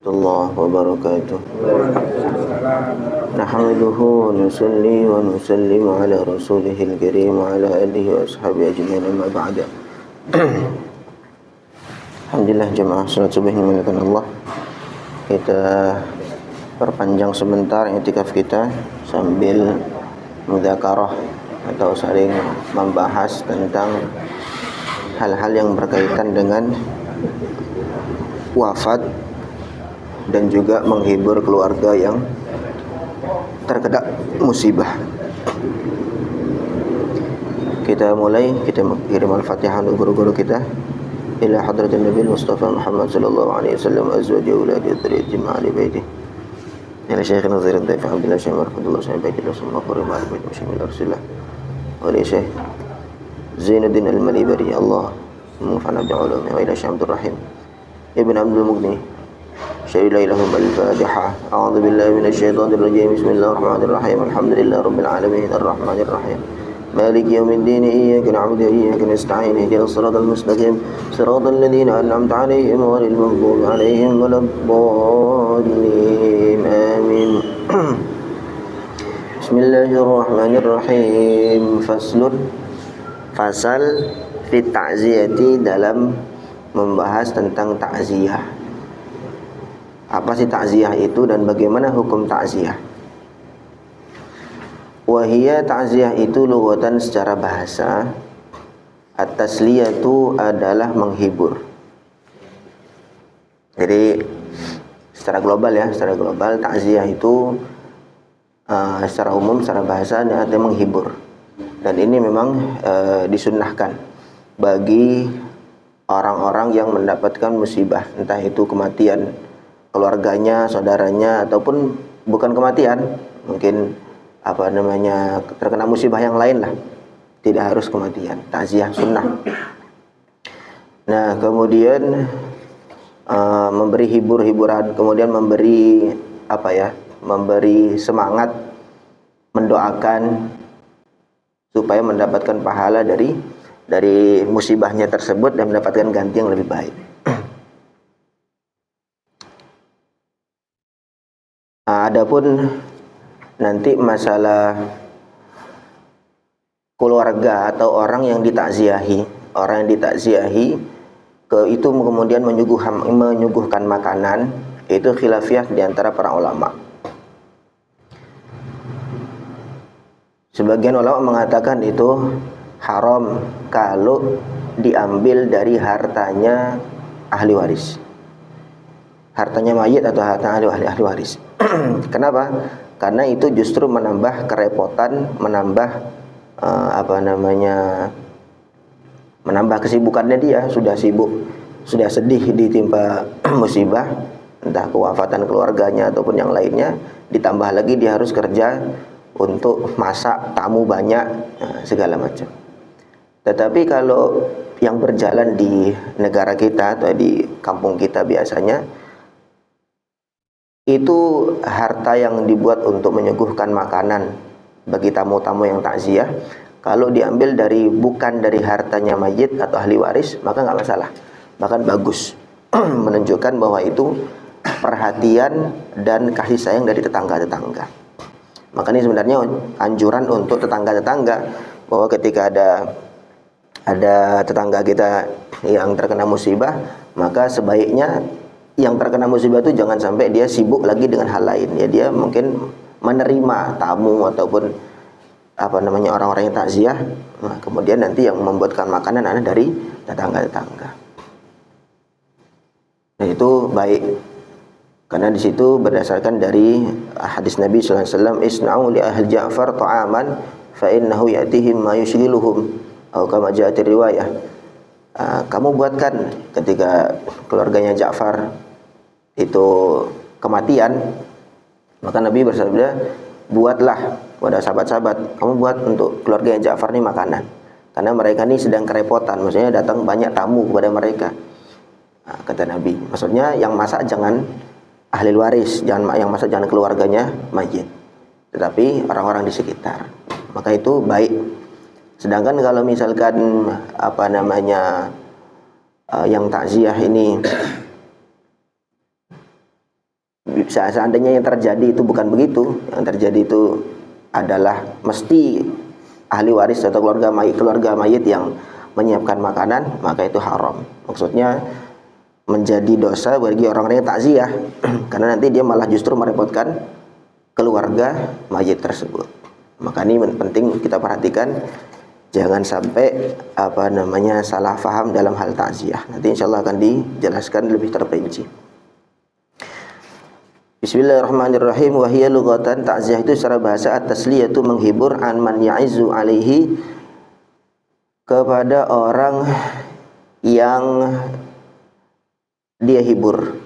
الله وبركاته. نحمده ونصلي ونسلم على رسوله الكريم وعلى آله وأصحابه أجمعين أما بعد. Alhamdulillah jemaah salat subuh yang dimuliakan Allah. Kita perpanjang sebentar i'tikaf kita sambil mudzakarah atau saling membahas tentang hal-hal yang berkaitan dengan wafat dan juga menghibur keluarga yang terkena musibah. Kita mulai, kita kirim al-Fatihah untuk guru-guru kita. Ila hadratin Nabi Mustafa Muhammad sallallahu alaihi wasallam azwaji auladi dzurriyyati ma'ali baiti. Ila Syekhina Zairan Taifi Abdullah Syekh Rahmatullah Syekh Baitullah sallallahu alaihi wa sallam Rasulullah. Wa ila Syekh Zainuddin Al-Malibari Allah mufana bi'ulumi wa ila Syekh Abdul Rahim Ibn Abdul Mughni Syekh lahum al-Fatihah. A'udzu billahi minasy syaithanir rajim. Bismillahirrahmanirrahim. Alhamdulillahi rabbil alamin arrahmanir rahim. مالك يوم الدين إياك نعبد وإياك نستعين اهدنا الصراط المستقيم صراط الذين أنعمت عليهم غير المغضوب عليهم ولا الضالين آمين. بسم الله الرحمن الرحيم. Fasal fi ta'ziyati, dalam membahas tentang takziah. Apa sih takziah itu dan bagaimana hukum takziah? Wahia, takziah itu lughatan secara bahasa, at-tasliyatu adalah menghibur. Jadi secara global takziah itu secara umum, secara bahasa artinya menghibur. Dan ini memang disunnahkan bagi orang-orang yang mendapatkan musibah, entah itu kematian keluarganya, saudaranya, ataupun bukan kematian, mungkin terkena musibah yang lain lah, tidak harus kematian. Takziah sunnah. Nah, kemudian memberi hiburan, kemudian memberi memberi semangat, mendoakan supaya mendapatkan pahala dari musibahnya tersebut dan mendapatkan ganti yang lebih baik. Adapun nanti masalah keluarga atau orang yang ditakziahi itu kemudian menyuguhkan makanan, itu khilafiyah di antara para ulama. Sebagian ulama mengatakan itu haram kalau diambil dari hartanya ahli waris, hartanya mayit atau harta ahli waris. Kenapa? Karena itu justru menambah kerepotan, menambah menambah kesibukannya dia. Sudah sibuk, sudah sedih ditimpa musibah, entah kewafatan keluarganya ataupun yang lainnya, ditambah lagi dia harus kerja untuk masak, tamu banyak, segala macam. Tetapi kalau yang berjalan di negara kita atau di kampung kita biasanya, itu harta yang dibuat untuk menyuguhkan makanan bagi tamu-tamu yang takziah, kalau diambil bukan dari hartanya mayit atau ahli waris, maka nggak masalah, bahkan bagus. Menunjukkan bahwa itu perhatian dan kasih sayang dari tetangga-tetangga. Makanya sebenarnya anjuran untuk tetangga-tetangga, bahwa ketika ada tetangga kita yang terkena musibah, maka sebaiknya yang terkena musibah itu jangan sampai dia sibuk lagi dengan hal lain. Ya, dia mungkin menerima tamu ataupun orang-orang yang takziah. Nah, kemudian nanti yang membuatkan makanan ada dari tetangga-tetangga. Nah, itu baik. Karena di situ berdasarkan dari hadis Nabi sallallahu alaihi wasallam, "Isna'u li ahli Ja'far ta'aman fa innahu ya'tihim ma yushghiluhum." Atau kama ja'at riwayah. Kamu buatkan ketika keluarganya Ja'far itu kematian, maka Nabi bersabda, buatlah pada sahabat-sahabat, kamu buat untuk keluarganya Ja'far ini makanan, karena mereka ini sedang kerepotan, maksudnya datang banyak tamu kepada mereka. Kata Nabi, maksudnya yang masak jangan ahli waris, yang masak jangan keluarganya mayit, tetapi orang-orang di sekitar. Maka itu baik. Sedangkan kalau misalkan yang takziah ini seandainya yang terjadi itu bukan begitu, yang terjadi itu adalah mesti ahli waris atau keluarga mayit yang menyiapkan makanan, maka itu haram. Maksudnya menjadi dosa bagi orang-orang yang takziah karena nanti dia malah justru merepotkan keluarga mayit tersebut. Maka ini penting kita perhatikan, jangan sampai salah faham dalam hal takziah. Nanti insyaallah akan dijelaskan lebih terperinci. Bismillahirrahmanirrahim. Wa hiya lughatan, ta'ziyah itu secara bahasa at-tasliyatu, menghibur, an man ya'izu alaihi, kepada orang yang dia hibur.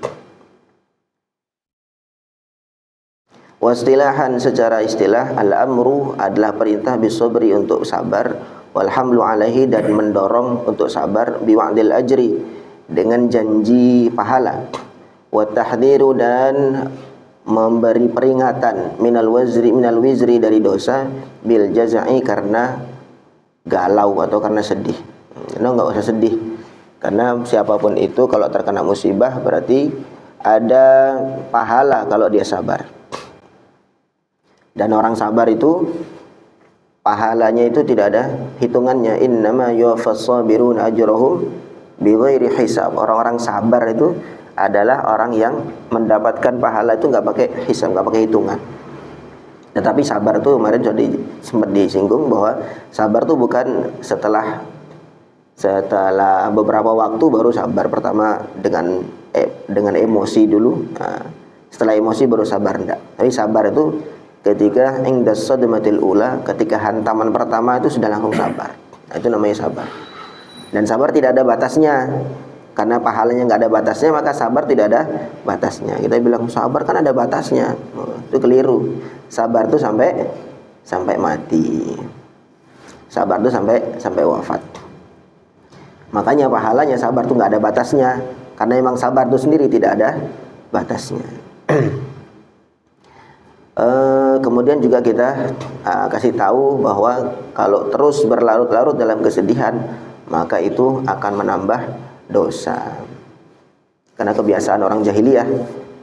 Wa istilahan, secara istilah, al-amru adalah perintah bisabri, untuk sabar, wal hamlu alaihi, dan mendorong untuk sabar, biwa'dil ajri, dengan janji pahala, wa tahdhiru, dan memberi peringatan, minal wizri, dari dosa, bil jaza'i, karena galau atau karena sedih. Enggak usah sedih, karena siapapun itu kalau terkena musibah berarti ada pahala kalau dia sabar. Dan orang sabar itu pahalanya itu tidak ada hitungannya. Innama yuwaffas sabiruna ajrahum bighairi hisab. Orang-orang sabar itu adalah orang yang mendapatkan pahala itu nggak pakai hisab, nggak pakai hitungan. Tetapi sabar itu kemarin sudah sempat disinggung bahwa sabar itu bukan setelah beberapa waktu baru sabar. Pertama dengan emosi dulu, setelah emosi baru sabar, enggak. Tapi sabar itu ketika indas sadmatil ula, ketika hantaman pertama itu sudah langsung sabar. Nah, itu namanya sabar. Dan sabar tidak ada batasnya. Karena pahalanya nggak ada batasnya, maka sabar tidak ada batasnya. Kita bilang sabar kan ada batasnya, itu keliru. Sabar itu sampai mati. Sabar itu sampai wafat. Makanya pahalanya sabar itu nggak ada batasnya, karena memang sabar itu sendiri tidak ada batasnya. Kemudian juga kita kasih tahu bahwa kalau terus berlarut-larut dalam kesedihan, maka itu akan menambah dosa. Karena kebiasaan orang jahiliyah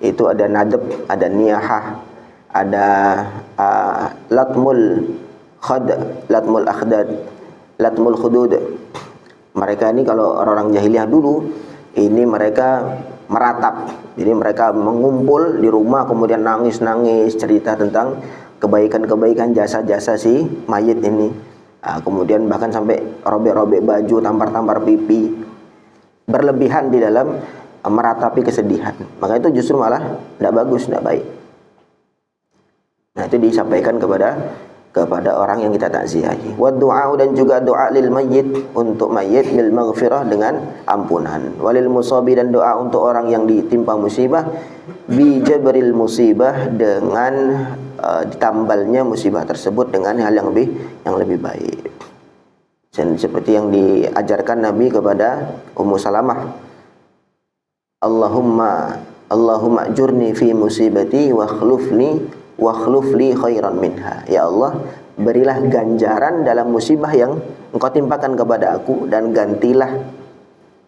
itu ada nadab, ada niyahah, ada latmul akhdad, latmul khudud. Mereka ini kalau orang jahiliyah dulu ini mereka meratap. Jadi mereka mengumpul di rumah kemudian nangis-nangis cerita tentang kebaikan-kebaikan jasa-jasa si mayit ini. Kemudian bahkan sampai robek-robek baju, tampar-tampar pipi. Berlebihan di dalam meratapi kesedihan. Maka itu justru malah tidak bagus, tidak baik. Nah, itu disampaikan kepada orang yang kita takziahi. Wa du'a, dan juga doa lil mayyit, untuk mayit, bil maghfirah, dengan ampunan. Walil musabi, dan doa untuk orang yang ditimpa musibah, bi jabril musibah, dengan ditambalnya musibah tersebut dengan hal yang lebih baik. Dan seperti yang diajarkan Nabi kepada Ummu Salamah, Allahumma ajurni fi musibati wa akhluf li khairan minha. Ya Allah, berilah ganjaran dalam musibah yang engkau timpakan kepada aku, dan gantilah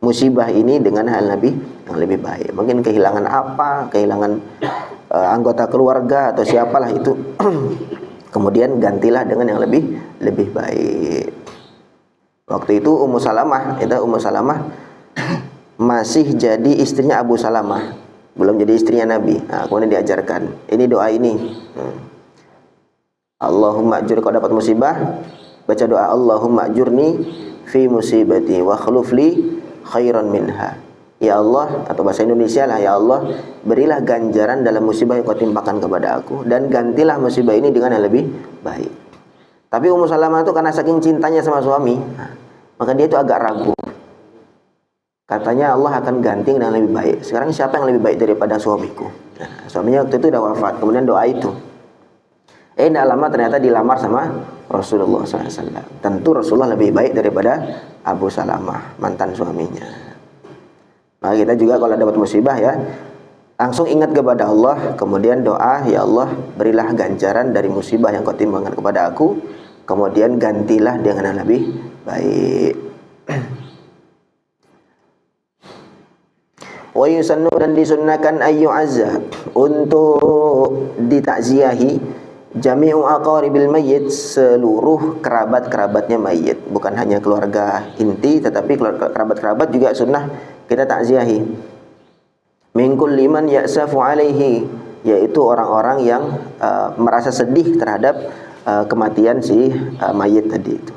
musibah ini dengan hal yang lebih baik. Mungkin kehilangan apa, kehilangan anggota keluarga atau siapalah itu. Kemudian gantilah dengan yang lebih baik. Waktu itu Ummu Salamah masih jadi istrinya Abu Salamah, belum jadi istrinya Nabi. Nah, kemudian diajarkan ini doa ini. Allahumma ajur, kalau dapat musibah baca doa Allahumma ajurni fi musibati wa akhluf li khairan minha. Ya Allah, atau bahasa Indonesia lah, ya Allah, berilah ganjaran dalam musibah yang kau timpakan kepada aku, dan gantilah musibah ini dengan yang lebih baik. Tapi Ummu Salamah itu karena saking cintanya sama suami, maka dia itu agak ragu. Katanya Allah akan ganti dengan lebih baik. Sekarang siapa yang lebih baik daripada suamiku? Nah, suaminya waktu itu udah wafat. Kemudian doa itu. Tidak lama ternyata dilamar sama Rasulullah SAW. Tentu Rasulullah lebih baik daripada Abu Salamah, mantan suaminya. Maka kita juga kalau dapat musibah ya, langsung ingat kepada Allah. Kemudian doa, ya Allah, berilah ganjaran dari musibah yang kau timbangkan kepada aku. Kemudian gantilah dengan yang lebih baik. Wa yusannu, dan disunnahkan ayu azza, untuk ditakziahi jami'u aqaribil mayyit, seluruh kerabat-kerabatnya mayit, bukan hanya keluarga inti tetapi kerabat-kerabat juga sunnah kita takziahi. Min kulli man ya'safu alaihi, yaitu orang-orang yang merasa sedih terhadap kematian si mayit tadi itu.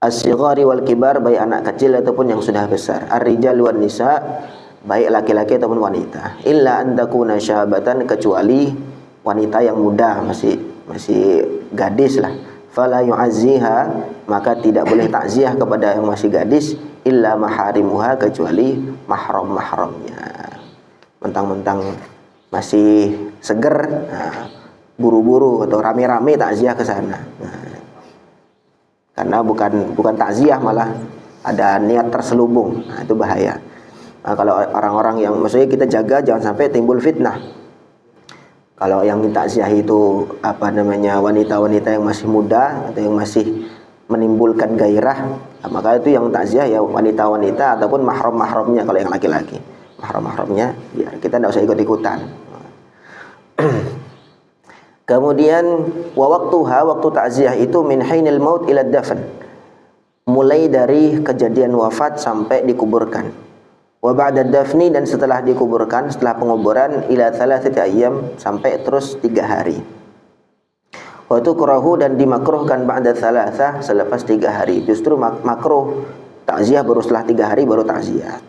As-sighari wal kibar, baik anak kecil ataupun yang sudah besar. Ar-rijal wan nisa, baik laki-laki ataupun wanita. Illa an takuna syabatan, kecuali wanita yang muda, masih gadis lah. Fala yu'azziha, maka tidak boleh takziah kepada yang masih gadis, illa maharimuha, kecuali mahram-mahramnya. Mentang-mentang masih seger, buru-buru atau rame-rame takziah ke sana. Karena bukan takziah, malah ada niat terselubung. Itu bahaya. Kalau orang-orang yang, maksudnya kita jaga jangan sampai timbul fitnah. Kalau yang takziah itu wanita-wanita yang masih muda atau yang masih menimbulkan gairah, maka itu yang takziah ya wanita-wanita ataupun mahram-mahramnya. Kalau yang laki-laki, mahram-mahramnya biar kita tidak usah ikut-ikutan. Kemudian waktu takziah itu min hainil maut ila dafn, mulai dari kejadian wafat sampai dikuburkan. Wa ba'da dafni, dan setelah dikuburkan, setelah penguburan, ila thalathati ayyam, sampai terus 3 hari. Wa tukrahu, dan dimakruhkan ba'da thalathah, selepas 3 hari. Justru makruh takziah baru setelah 3 hari baru takziah.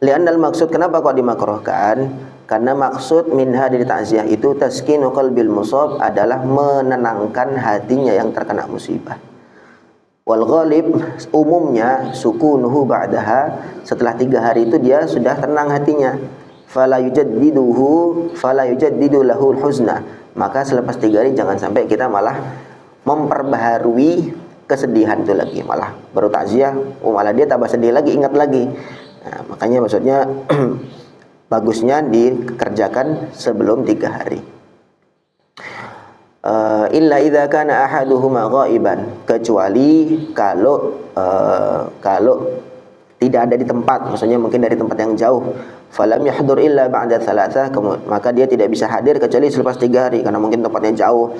Li'annal maksud, kenapa kok dimakruhkan? Karena maksud minha dari takziah itu taskinu qalbil musab, adalah menenangkan hatinya yang terkena musibah. Wal ghalib, umumnya sukunuhu ba'daha, setelah 3 hari itu dia sudah tenang hatinya. Fala yujaddidu lahul huzna, maka selepas 3 hari jangan sampai kita malah memperbaharui kesedihan itu lagi, malah baru takziah malah dia tambah sedih lagi, ingat lagi. Nah, makanya maksudnya bagusnya dikerjakan sebelum 3 hari. Illa idza kana ahaduhuma ghaiban, kecuali kalau tidak ada di tempat, maksudnya mungkin dari tempat yang jauh. Falam yahdur illa ba'da thalathah, maka dia tidak bisa hadir kecuali selepas 3 hari, karena mungkin tempatnya jauh.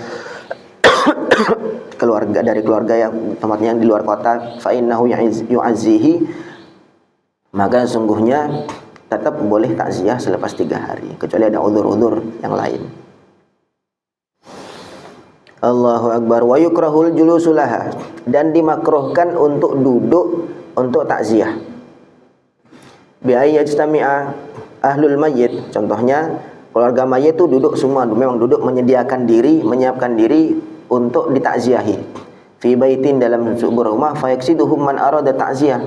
Dari keluarga yang tempatnya yang di luar kota. Fa innahu yu'azzihi, maka sungguhnya tetap boleh takziah selepas 3 hari, kecuali ada uzur-uzur yang lain. Allahu Akbar. Wa yukrahul julusulaha, dan dimakruhkan untuk duduk untuk takziah. Bi ayyajtami'a ahlul mayyit, contohnya keluarga mayit itu duduk semua, memang duduk menyediakan diri, menyiapkan diri untuk ditakziahi. Fi baitin, dalam sebuah rumah, fa yaksiduhum man arada takziah.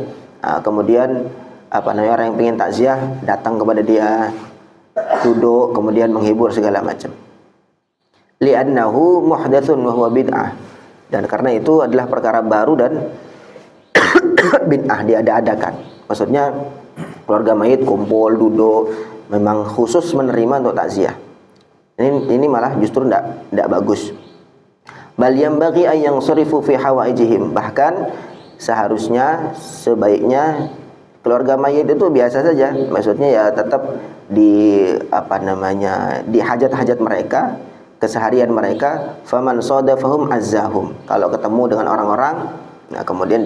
Kemudian orang yang ingin takziah datang kepada dia, duduk, kemudian menghibur segala macam. Li'annahu muhdatsun wa huwa bid'ah, dan karena itu adalah perkara baru dan bid'ah, diada-adakan. Maksudnya keluarga mayit kumpul duduk memang khusus menerima untuk takziah. Ini malah justru tidak bagus. Bal yanbaghi an yansarifu fi hawaijihim, bahkan seharusnya, sebaiknya keluarga mayit itu biasa saja, maksudnya ya tetap di di hajat-hajat mereka, keseharian mereka. Faman sadafahum azzahum, kalau ketemu dengan orang-orang, nah kemudian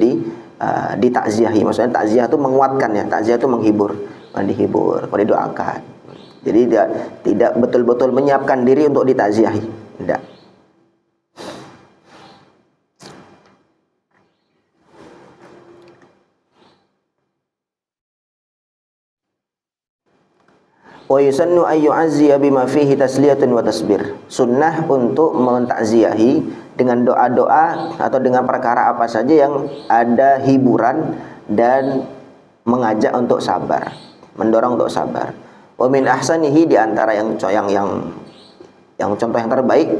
ditakziahi. Maksudnya takziah itu menguatkan, ya takziah itu menghibur, dihibur, kemudian doakan. Jadi tidak betul-betul menyiapkan diri untuk ditakziahi, tidak. Wa yusannu ay yu'azziya bima fihi tasliyatun wa tasbir. Sunnah untuk mentakziahi dengan doa-doa atau dengan perkara apa saja yang ada hiburan dan mengajak untuk sabar, mendorong untuk sabar. Wa min ahsanihi, di antara yang contoh yang terbaik,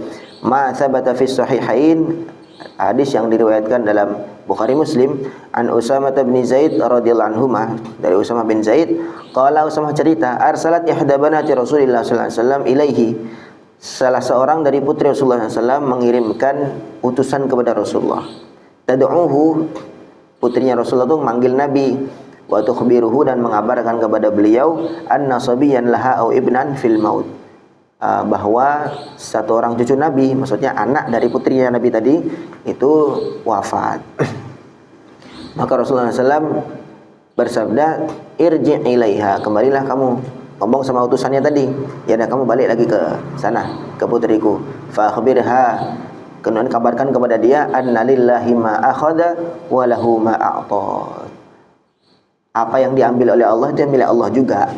ma tsabata fi sahihain, hadis yang diriwayatkan dalam Bukhari Muslim, an Usamah bin Zaid radhiyallahu anhuma, dari Usamah bin Zaid, qala Usamah cerita, arsalat ihda banati Rasulillah sallallahu alaihi wasallam ilaihi, salah seorang dari putri Rasulullah SAW mengirimkan utusan kepada Rasulullah. Tad'uhu, putrinya Rasulullah itu manggil Nabi. wa tukhbiruhu, dan mengabarkan kepada beliau anna sabiyan laha au ibnan fil maut, bahwa satu orang cucu Nabi, maksudnya anak dari putrinya Nabi tadi itu wafat. Maka Rasulullah SAW bersabda, irji' ilaiha, kembalilah kamu, ngomong sama utusannya tadi, ya dah kamu balik lagi ke sana, ke putriku. Fa akhbirha, kemudian kabarkan kepada dia, anna lillahi ma akhadha wa lahu ma a'ta, apa yang diambil oleh Allah itu milik Allah juga,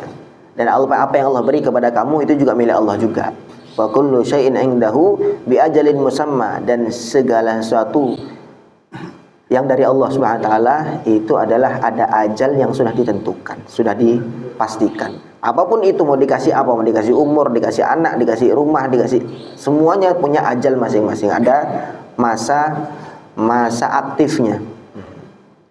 dan apa yang Allah beri kepada kamu itu juga milik Allah juga. Wa kullu syai'in 'indahu bi ajalin musamma, dan segala sesuatu yang dari Allah Subhanahu wa taala itu adalah ada ajal yang sudah ditentukan, sudah dipastikan. Apapun itu, mau dikasih apa, mau dikasih umur, dikasih anak, dikasih rumah, dikasih, semuanya punya ajal masing-masing, ada masa aktifnya.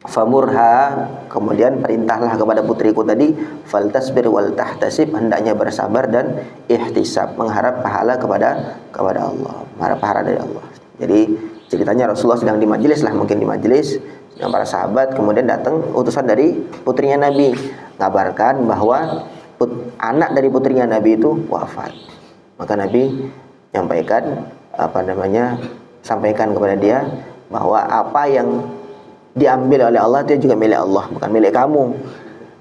Famurha, kemudian perintahlah kepada putriku tadi, faltasbir wal tahtasib, hendaknya bersabar dan ihtisab, mengharap pahala kepada Allah, mengharap pahala dari Allah. Jadi ceritanya Rasulullah sedang di majelis lah, mungkin di majelis dengan para sahabat, kemudian datang utusan dari putrinya Nabi, ngabarkan bahwa anak dari putrinya Nabi itu wafat. Maka Nabi sampaikan kepada dia bahwa apa yang diambil oleh Allah itu juga milik Allah, bukan milik kamu.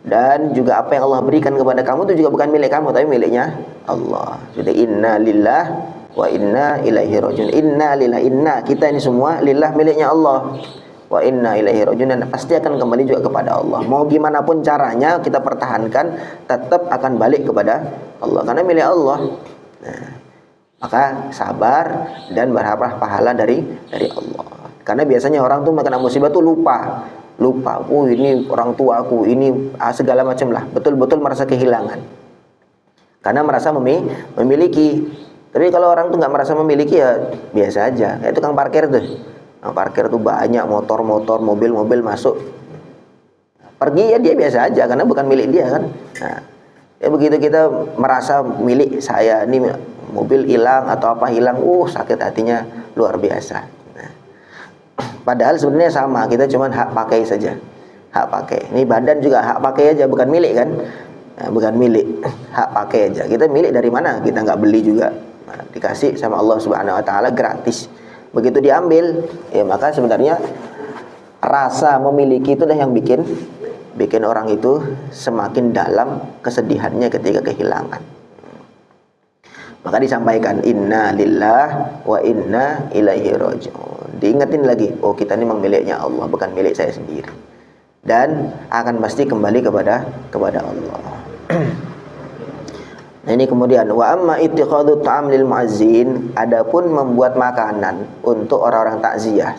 Dan juga apa yang Allah berikan kepada kamu itu juga bukan milik kamu, tapi miliknya Allah. Jadi inna lillah wa inna ilaihi rajiun. Inna lillah, inna kita ini semua lillah, miliknya Allah. Wa inna ilaihi rajiun, dan pasti akan kembali juga kepada Allah. Mau gimana pun caranya kita pertahankan, tetap akan balik kepada Allah karena milik Allah. Nah, maka sabar dan berharap pahala dari Allah. Karena biasanya orang tuh kena musibah tuh lupa. Ini orang tuaku, ini segala macam lah. Betul-betul merasa kehilangan. Karena merasa memiliki. Tapi kalau orang tuh nggak merasa memiliki, ya biasa aja. Kayak tukang parkir tuh. Nah, parkir tuh banyak motor-motor, mobil-mobil masuk. Pergi ya dia biasa aja karena bukan milik dia kan. Nah, ya begitu kita merasa milik saya, ini mobil hilang atau apa hilang, sakit hatinya luar biasa. Nah, padahal sebenarnya sama, kita cuma hak pakai saja. Hak pakai. Ini badan juga hak pakai aja, bukan milik kan? Nah, bukan milik, hak pakai aja. Kita milik dari mana? Kita nggak beli juga. Nah, dikasih sama Allah Subhanahu wa taala gratis. Begitu diambil, ya maka sebenarnya rasa memiliki itulah yang bikin orang itu semakin dalam kesedihannya ketika kehilangan. Maka disampaikan inna lillah wa inna ilaihi rajiun. Diingetin lagi, kita ini memang miliknya Allah, bukan milik saya sendiri. Dan akan pasti kembali kepada Allah. Nah, ini kemudian wa amma ittikhadhu ta'am lil muazzin, adapun membuat makanan untuk orang-orang takziah,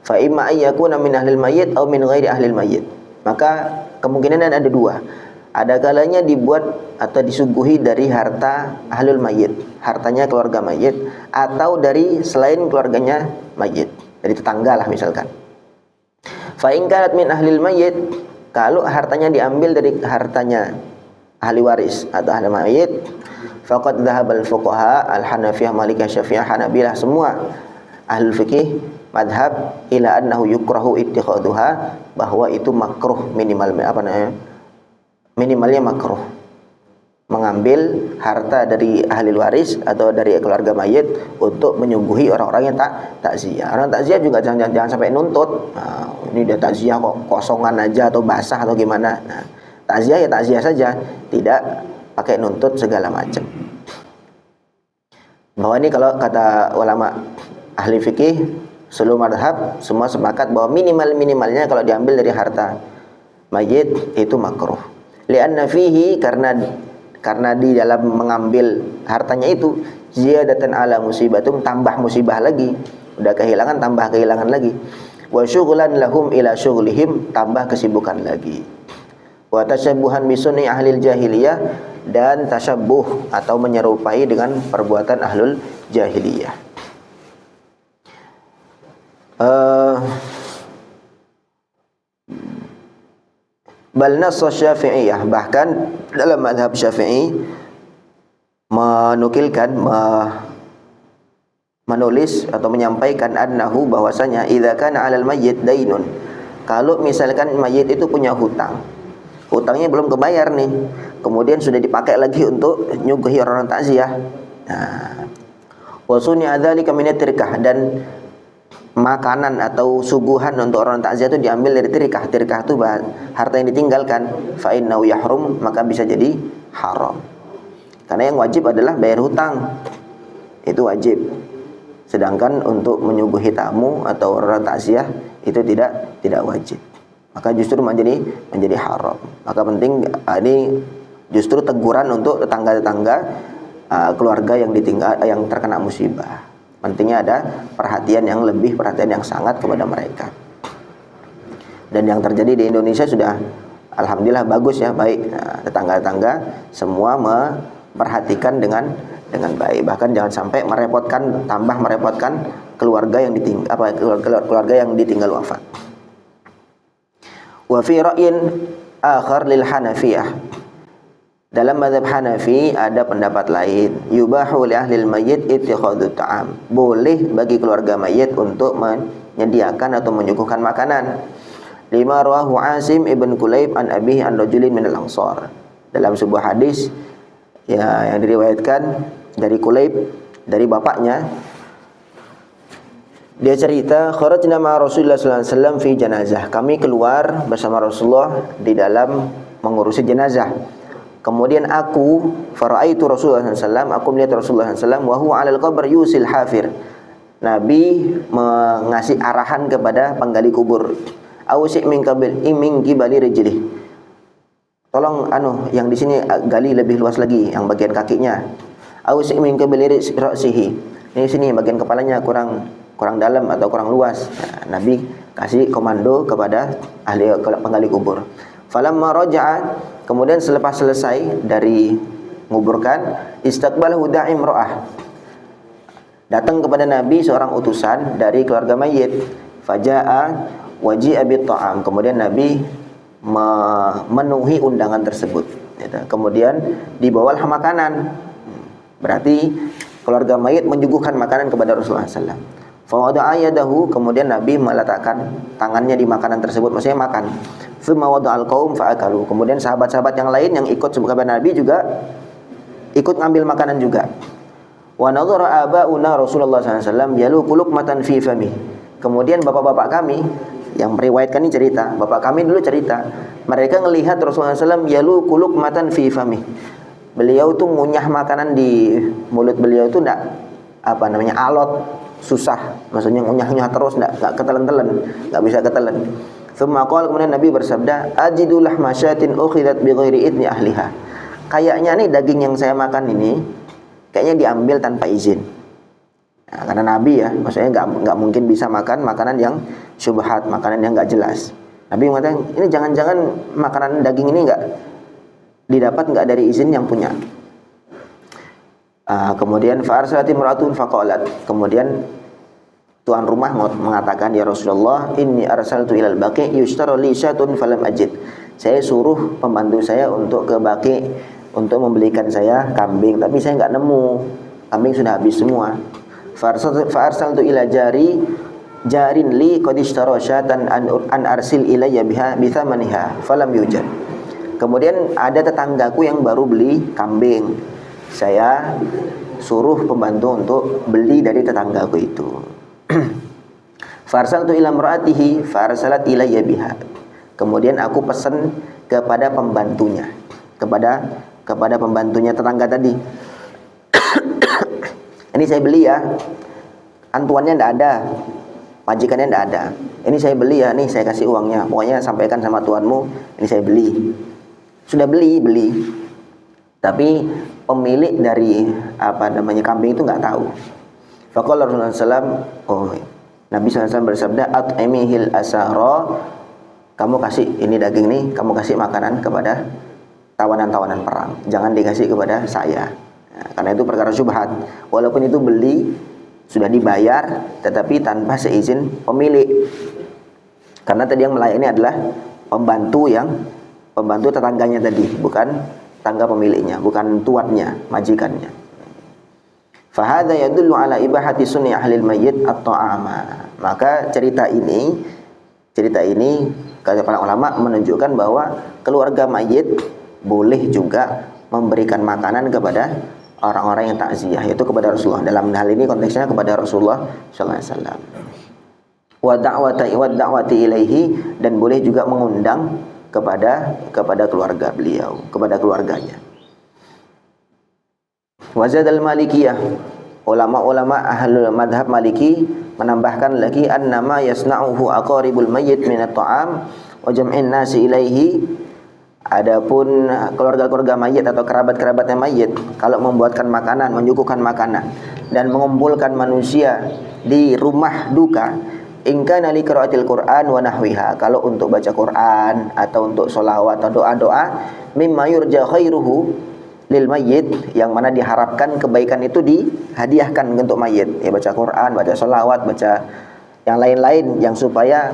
fa imma ayyakuna min ahlil mayyit aw min ghairi ahlil mayyit, maka kemungkinan ada dua. Ada kalanya dibuat atau disuguhi dari harta ahlul mayyit, hartanya keluarga mayyit, atau dari selain keluarganya mayyit, dari tetangga lah misalkan. Fa in kanat min ahlil mayyit, kalau hartanya diambil dari hartanya ahli waris atau ahli mayyit, faqad dhahabal fuqaha al-Hanafiyah, Malikiyah, Syafi'iyah, Hanabilah, semua ahli fikih madhab ila annahu yukrahu ittikhaduha, bahwa itu makruh, minimalnya makruh mengambil harta dari ahli waris atau dari keluarga mayit untuk menyuguhi orang-orang yang takziah. Orang takziah juga jangan sampai nuntut. Nah, ini dia takziah kok kosongan aja atau basah atau gimana. Nah, takziah ya takziah saja, tidak pakai nuntut segala macam. Bahwa ini kalau kata ulama ahli fikih seluruh madhab semua sepakat bahwa minimalnya kalau diambil dari harta mayit itu makruh. Lianna fihi, karena di dalam mengambil hartanya itu ziyadatan ala musibatum, tambah musibah lagi. Udah kehilangan tambah kehilangan lagi. Wa syughlan lahum ila syughlihim, tambah kesibukan lagi. Wa tashabbuhan bi sunni ahlil jahiliyah, dan tasyabbuh atau menyerupai dengan perbuatan ahlul jahiliyah. Bal nass Syafi'iyah, bahkan dalam mazhab Syafi'i menukilkan, menulis atau menyampaikan annahu, bahwasanya idza kana 'alal mayyit dainun, kalau misalkan mayit itu punya hutang, Hutangnya belum kebayar nih, kemudian sudah dipakai lagi untuk nyuguhi orang takziah. Nah, wasuni adzalika min tirkah, dan makanan atau suguhan untuk orang takziah itu diambil dari tirkah. Tirkah itu harta yang ditinggalkan. Fa innahu yahrum, maka bisa jadi haram. Karena yang wajib adalah bayar hutang. Itu wajib. Sedangkan untuk menyuguhi tamu atau orang takziah itu tidak wajib. Maka justru menjadi haram. Maka penting ini justru teguran untuk tetangga-tetangga, keluarga yang terkena musibah. Pentingnya ada perhatian yang lebih, perhatian yang sangat kepada mereka. Dan yang terjadi di Indonesia sudah alhamdulillah bagus ya, baik. Tetangga-tetangga semua memperhatikan dengan baik. Bahkan jangan sampai tambah merepotkan keluarga yang ditinggal wafat. Wa fi ra'yin akhar lil Hanafiyah, dalam mazhab Hanafi ada pendapat lain, yubahu li ahlil mayyit ittikhadhu ta'am, boleh bagi keluarga mayit untuk menyediakan atau menyuguhkan makanan. Lima rawahu Asim ibn Kulayb an abihi an rajulin minal ansar, dalam sebuah hadis ya yang diriwayatkan dari Kulayb, dari bapaknya. Dia cerita, kharajna ma Rasulullah sallallahu alaihi wasallam fi janazah. Kami keluar bersama Rasulullah di dalam mengurusi jenazah. Kemudian aku faraitu Rasulullah sallallahu alaihi wasallam, aku melihat Rasulullah sallallahu alaihi wasallam wa huwa 'alal qabr yusil hafir. Nabi mengasih arahan kepada penggali kubur. Ausik min qibali rijlih. Tolong yang di sini gali lebih luas lagi, yang bagian kakinya. Ausik min qibali ra'sihi. Ini sini bagian kepalanya kurang dalam atau kurang luas. Nah, Nabi kasih komando kepada ahli penggali kubur. Falamma raja'a, kemudian selepas selesai dari menguburkan, istaqbalahu da'im ra'ah, datang kepada Nabi seorang utusan dari keluarga mayit. Faja'a waji'a bit ta'am, kemudian Nabi memenuhi undangan tersebut. Kemudian dibawalah makanan. Berarti keluarga mayit menyuguhkan makanan kepada Rasulullah SAW. Fawada'a yadahu, kemudian Nabi meletakkan tangannya di makanan tersebut, maksudnya makan. Tsumma wada'al qaum fa'akalu, kemudian sahabat-sahabat yang lain yang ikut kepada Nabi juga ikut ngambil makanan juga. Wa nadhara aba'una Rasulullah SAW yaluqu luqmatan fi fami, kemudian bapak-bapak kami yang meriwayatkan ini cerita, bapak kami dulu cerita, mereka melihat Rasulullah SAW yaluqu luqmatan fi fami, beliau tuh ngunyah makanan di mulut beliau itu alot, susah, maksudnya ngunyah-ngunyah terus, enggak ketelan-telan, enggak bisa ketelan. Tsumma qala, kemudian Nabi bersabda, ajidu lahma syatin ukhidat bi ghairi idni ahliha. Kayaknya nih daging yang saya makan ini kayaknya diambil tanpa izin. Nah, karena Nabi ya, maksudnya enggak mungkin bisa makan makanan yang syubhat, makanan yang enggak jelas. Nabi mengatakan, ini jangan-jangan makanan daging ini didapat enggak dari izin yang punya. Kemudian fa'arsalat imra'atun faqalat, kemudian tuan rumah mengatakan, ya Rasulullah, inni arsaltu ilal baqi yushtara li syatun falam ajid. Saya suruh pembantu saya untuk ke Baqi untuk membelikan saya kambing, tapi saya enggak nemu. Kambing sudah habis semua. Fa'arsaltu ila jarin li qad ishtara syatan an arsil ilayya biha bi thamaniha falam yujad. Kemudian ada tetanggaku yang baru beli kambing. Saya suruh pembantu untuk beli dari tetanggaku itu. Farsaltu ila imraatihi farsalat ilayya biha. Kemudian aku pesan kepada pembantunya, kepada pembantunya tetangga tadi. Ini saya beli ya. Antuannya enggak ada. Majikannya enggak ada. Ini saya beli ya, nih saya kasih uangnya. Pokoknya sampaikan sama tuanmu, ini saya beli. Sudah beli. Tapi pemilik dari kambing itu enggak tahu. Faqala Rasulullah SAW, Nabi SAW bersabda, at'imihil asara, kamu kasih ini daging nih, kamu kasih makanan kepada tawanan-tawanan perang, jangan dikasih kepada saya. Nah, karena itu perkara syubhat. Walaupun itu beli sudah dibayar, tetapi tanpa seizin pemilik. Karena tadi yang melayani adalah pembantu tetangganya tadi, bukan tangga pemiliknya, bukan tuannya, majikannya. Fahadha yadullu ala ibahati sunni ahlil mayyit at-ta'ama. Maka cerita ini kata para ulama menunjukkan bahwa keluarga mayit boleh juga memberikan makanan kepada orang-orang yang takziah, yaitu kepada Rasulullah. Dalam hal ini konteksnya kepada Rasulullah sallallahu alaihi wasallam. Wa da'wati ilaihi, dan boleh juga mengundang kepada keluarga beliau, kepada keluarganya. Wazadal Malikiyah, ulama-ulama ahlul madhab Maliki menambahkan lagi annama yasna'uhu aqaribul mayyit min at-ta'am wa jam'in nasi ilaihi. Adapun keluarga-keluarga mayit atau kerabat-kerabatnya mayit kalau membuatkan makanan, menyuguhkan makanan dan mengumpulkan manusia di rumah duka, in kana li qiraatil Qur'an wa nahwiha, kalau untuk baca Quran atau untuk sholawat atau doa-doa, mimma yurja khairuhu lil mayyit, yang mana diharapkan kebaikan itu dihadiahkan untuk mayit, ya baca Quran, baca sholawat, baca yang lain-lain yang supaya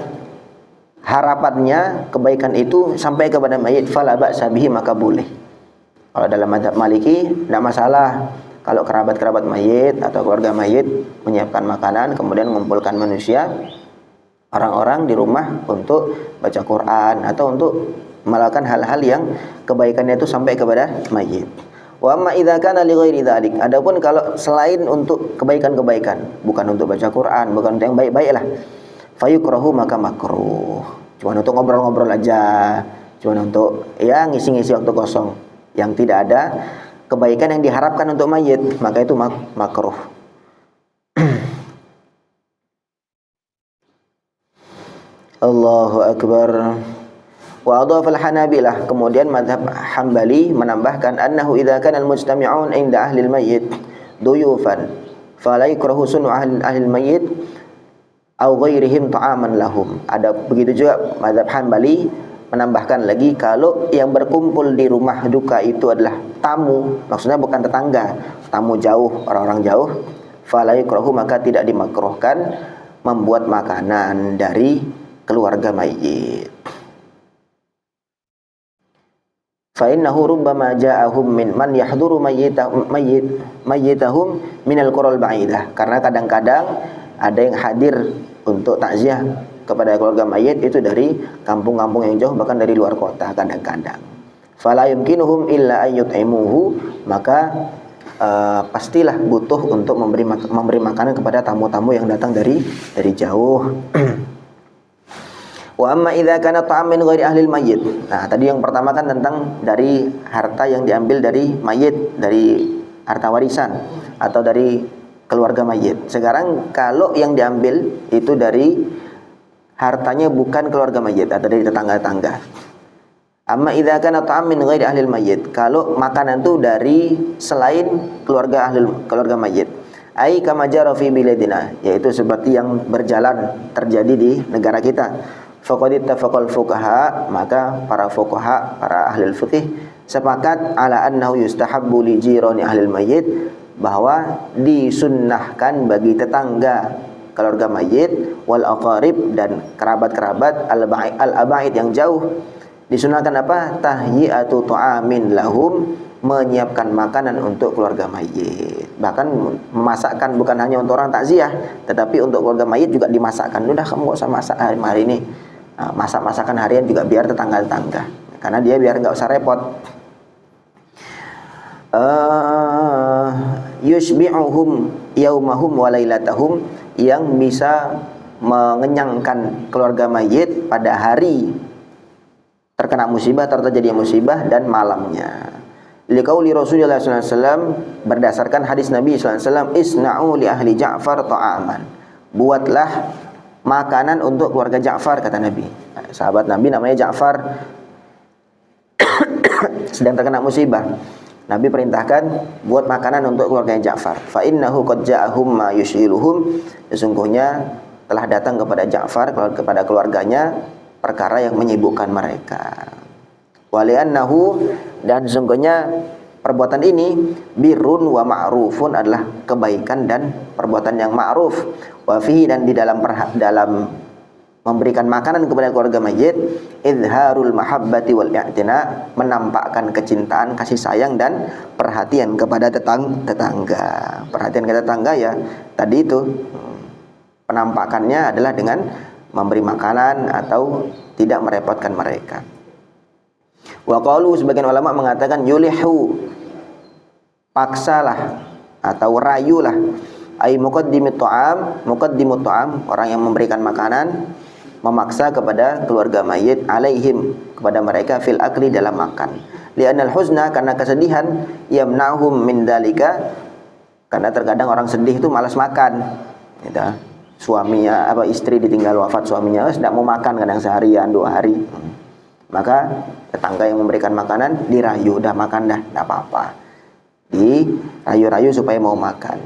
harapannya kebaikan itu sampai kepada mayit, fala ba'sa bihi, maka boleh. Kalau dalam mazhab Maliki tidak masalah kalau kerabat-kerabat mayit atau keluarga mayit menyiapkan makanan kemudian mengumpulkan manusia, orang-orang di rumah untuk baca Quran atau untuk melakukan hal-hal yang kebaikannya itu sampai kepada mayit. Wa amma idza kana li ghairi dzalik, adapun kalau selain untuk kebaikan-kebaikan, bukan untuk baca Quran, bukan untuk yang baik-baik lah, fayukrahu, maka makruh. Cuma untuk ngobrol-ngobrol aja, cuma untuk ya ngisi-ngisi waktu kosong yang tidak ada kebaikan yang diharapkan untuk mayit, maka itu makruh. Allahu akbar. Wa adhafa al-Hanabilah, kemudian mazhab Hambali menambahkan annahu idza kana al-mujtami'un 'inda ahli al-mayyit duyufan fala yukrahu sunu ahli al-mayyit aw ghairihim ta'aman lahum. Ada begitu juga mazhab Hambali menambahkan lagi kalau yang berkumpul di rumah duka itu adalah tamu, maksudnya bukan tetangga, tamu jauh, orang-orang jauh, fala yukrahu, maka tidak dimakruhkan membuat makanan dari keluarga mayit. Fa innahu rubbama ja'ahum min man yahduru mayyitahum min al-qural ba'idah, karena kadang-kadang ada yang hadir untuk takziah kepada keluarga mayit itu dari kampung-kampung yang jauh, bahkan dari luar kota kadang-kadang. Fala yumkinuhum illa ayyut'imuhu, maka pastilah butuh untuk memberi makanan kepada tamu-tamu yang datang dari jauh. Wa amma idza kana ta'am min ghairi ahli al-mayyit. Nah, tadi yang pertama kan tentang dari harta yang diambil dari mayit, dari harta warisan atau dari keluarga mayit. Sekarang kalau yang diambil itu dari hartanya bukan keluarga mayit atau dari tetangga-tetangga. Amma idza kana ta'am min ghairi ahli al-mayyit, kalau makanan itu dari selain keluarga mayit. Ai kama jara fi biladina, yaitu seperti yang berjalan terjadi di negara kita. Faqad ittafaqal fuqaha, maka para fuqaha, para ahli fikih sepakat ala annahu yustahabbu li jirani ahli al-mayyit, bahwa disunnahkan bagi tetangga keluarga mayit wal aqarib, dan kerabat-kerabat al-abaid yang jauh, disunahkan apa? Tahyiyatu ta'amin lahum, menyiapkan makanan untuk keluarga mayit. Bahkan memasakkan bukan hanya untuk orang takziah, tetapi untuk keluarga mayit juga dimasakkan. Udah, kamu gak usah masak hari ini, masak-masakan harian juga biar tetangga-tetangga, karena dia biar nggak usah repot. Yushbi'uhum yaumahum wa lailatahum, yang bisa mengenyangkan keluarga mayit pada hari terkena musibah, terjadi musibah, dan malamnya. Liqauli Rasulullah sallallahu alaihi wasallam, berdasarkan hadis Nabi sallallahu alaihi wasallam, isna'u li ahli Ja'far ta'aman, buatlah makanan untuk keluarga Ja'far, kata Nabi. Sahabat Nabi namanya Ja'far sedang terkena musibah. Nabi perintahkan buat makanan untuk keluarga Ja'far. Fa innahu qad ja'ahum ma yushiluhum, sesungguhnya telah datang kepada Ja'far, kepada keluarganya, perkara yang menyibukkan mereka. Wa li'annahu, dan sesungguhnya perbuatan ini birrun wa ma'rufun, adalah kebaikan dan perbuatan yang ma'ruf. Wa fihi, dan di dalam memberikan makanan kepada keluarga mayit, izharul mahabbati wal i'tina, menampakkan kecintaan, kasih sayang, dan perhatian kepada tetangga. Perhatian ke tetangga ya tadi itu, penampakannya adalah dengan memberi makanan atau tidak merepotkan mereka. Wa qalu, sebagian ulama mengatakan yulihu, paksalah atau rayulah, ai muqaddimut ta'am, orang yang memberikan makanan memaksa kepada keluarga mayit, alaihim, kepada mereka, fil akli, dalam makan. Li'anal huzna, karena kesedihan, yamna'hum min dalika, karena terkadang orang sedih itu malas makan gitu. Suaminya istri ditinggal wafat suaminya, tidak mau makan kadang seharian 2 hari. Maka tetangga yang memberikan makanan dirayu, udah makan dah, tidak apa-apa. Dirayu-rayu supaya mau makan.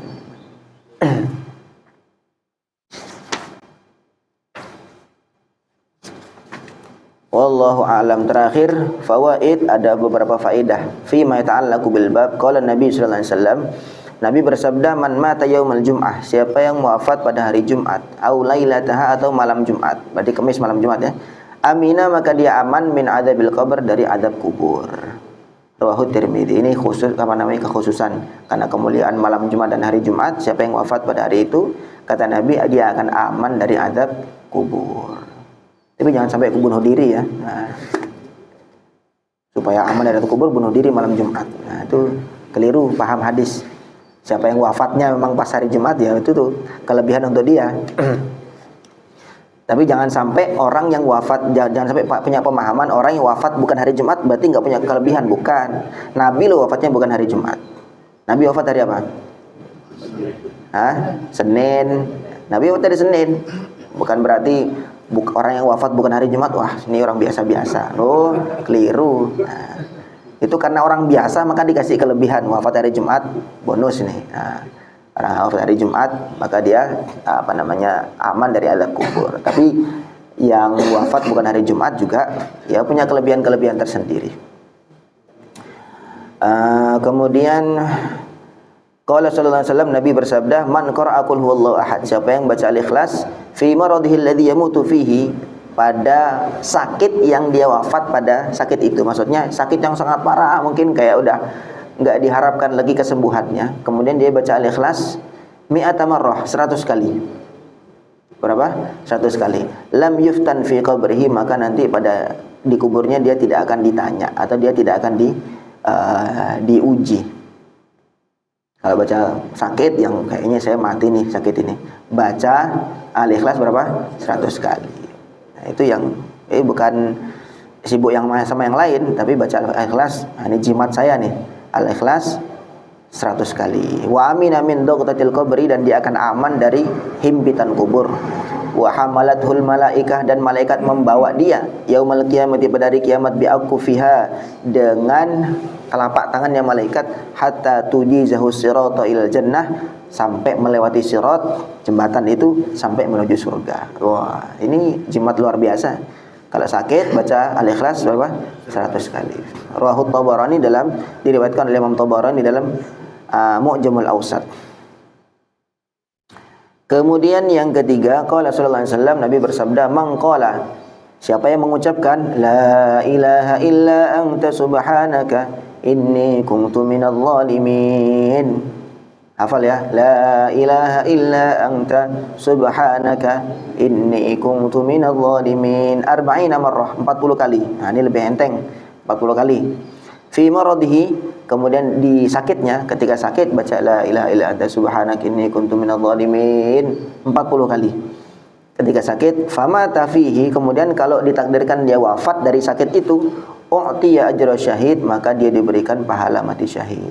Wallahu a'lam. Terakhir, fawaid, ada beberapa faedah. Fi ma ta'allaqu bil bab, qala Nabi sallallahu alaihi wasallam, Nabi bersabda, man mata yaumal jum'ah, siapa yang wafat pada hari Jumat, au lailataha, atau malam Jumat, berarti Kamis malam Jumat ya, amina, maka dia aman, min adabil qabr, dari adab kubur. Rawahu Tirmidzi. Ini khusus, kekhususan, karena kemuliaan malam Jumat dan hari Jumat, siapa yang wafat pada hari itu, kata Nabi, dia akan aman dari adab kubur. Tapi jangan sampai bunuh diri ya. Nah, supaya aman dari adab kubur, bunuh diri malam Jumat. Nah, itu keliru paham hadis. Siapa yang wafatnya memang pas hari Jumat, ya itu tuh kelebihan untuk dia. Tapi jangan sampai orang yang wafat, jangan sampai punya pemahaman orang yang wafat bukan hari Jumat berarti nggak punya kelebihan. Bukan. Nabi lo wafatnya bukan hari Jumat. Nabi wafat hari apa? Senin. Nabi wafat hari Senin. Bukan berarti orang yang wafat bukan hari Jumat, wah ini orang biasa-biasa. Loh, keliru. Nah, itu karena orang biasa maka dikasih kelebihan. Wafat hari Jumat, bonus nih. Nah, orang wafat hari Jumat maka dia aman dari azab kubur. Tapi yang wafat bukan hari Jumat juga ya punya kelebihan-kelebihan tersendiri. Kemudian qala sallallahu alaihi wasallam, Nabi bersabda, man qara'a qul huwallahu ahad, siapa yang baca al-ikhlas fi maradhihi alladhi yamutu fihi, pada sakit yang dia wafat pada sakit itu. Maksudnya sakit yang sangat parah, mungkin kayak udah nggak diharapkan lagi kesembuhannya. Kemudian dia baca al-ikhlas mi'ata marrah, 100 kali. Berapa? 100 kali. Lam yuftan fi qabrihi, maka nanti di kuburnya dia tidak akan ditanya atau dia tidak akan diuji. Kalau baca sakit yang kayaknya saya mati nih sakit ini, baca al-ikhlas berapa? 100 kali. Nah, itu yang bukan sibuk yang sama yang lain, tapi baca al-ikhlas. Nah, ini jimat saya nih, al-ikhlas 100 kali. Wa amina min dogtatil qabri, dan dia akan aman dari himpitan kubur. Wa hamalathul malaikah, dan malaikat membawa dia yaumal qiyamati, pada hari kiamat, bi'akufiha, dengan telapak tangannya malaikat, hatta tujizahu sirata ilal jannah, sampai melewati sirat, jembatan itu, sampai menuju surga. Wah, ini jimat luar biasa. Kalau sakit baca al-ikhlas berapa? 100 kali. Rawahu Tabarani, diriwayatkan oleh Imam Tabarani dalam Mu'jamul Awsat. Kemudian yang ketiga, qala sallallahu alaihi wasallam, Nabi bersabda, man qala, siapa yang mengucapkan la ilaha illa anta subhanaka inni kuntu minadh dhalimin. Hafal ya, la ilaha illa anta subhanaka inni kuntu minadh dhalimin, 40 marrah, 40 kali. Nah, ini lebih enteng, 40 kali. Fi maradihi, kemudian di sakitnya, ketika sakit baca la ilaha illa anta subhanaka inni kuntu minadh dhalimin 40 kali. Ketika sakit, famata fihi, kemudian kalau ditakdirkan dia wafat dari sakit itu, u'tiya ajra syahid, maka dia diberikan pahala mati syahid.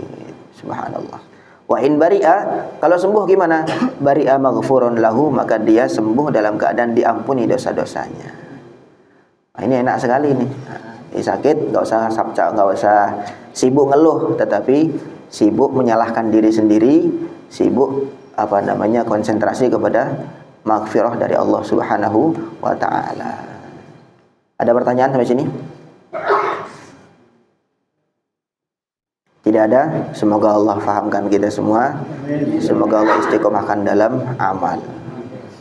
Subhanallah. Wa in bari'a, kalau sembuh gimana? Bari'a maghfurun lahu, maka dia sembuh dalam keadaan diampuni dosa-dosanya. Nah, ini enak sekali nih. Sakit nggak usah sabca, nggak usah sibuk ngeluh, tetapi sibuk menyalahkan diri sendiri, sibuk konsentrasi kepada maghfirah dari Allah Subhanahu wa taala. Ada pertanyaan sampai sini? Tidak ada. Semoga Allah fahamkan kita semua. Semoga Allah istiqomahkan dalam amal.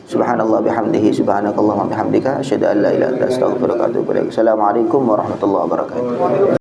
Subhanallah bihamdihi, subhanakallahumma bihamdika, asyhadu an la ilaha illa anta, astaghfiruka wa atubu ilaik. Assalamualaikum warahmatullahi wabarakatuh.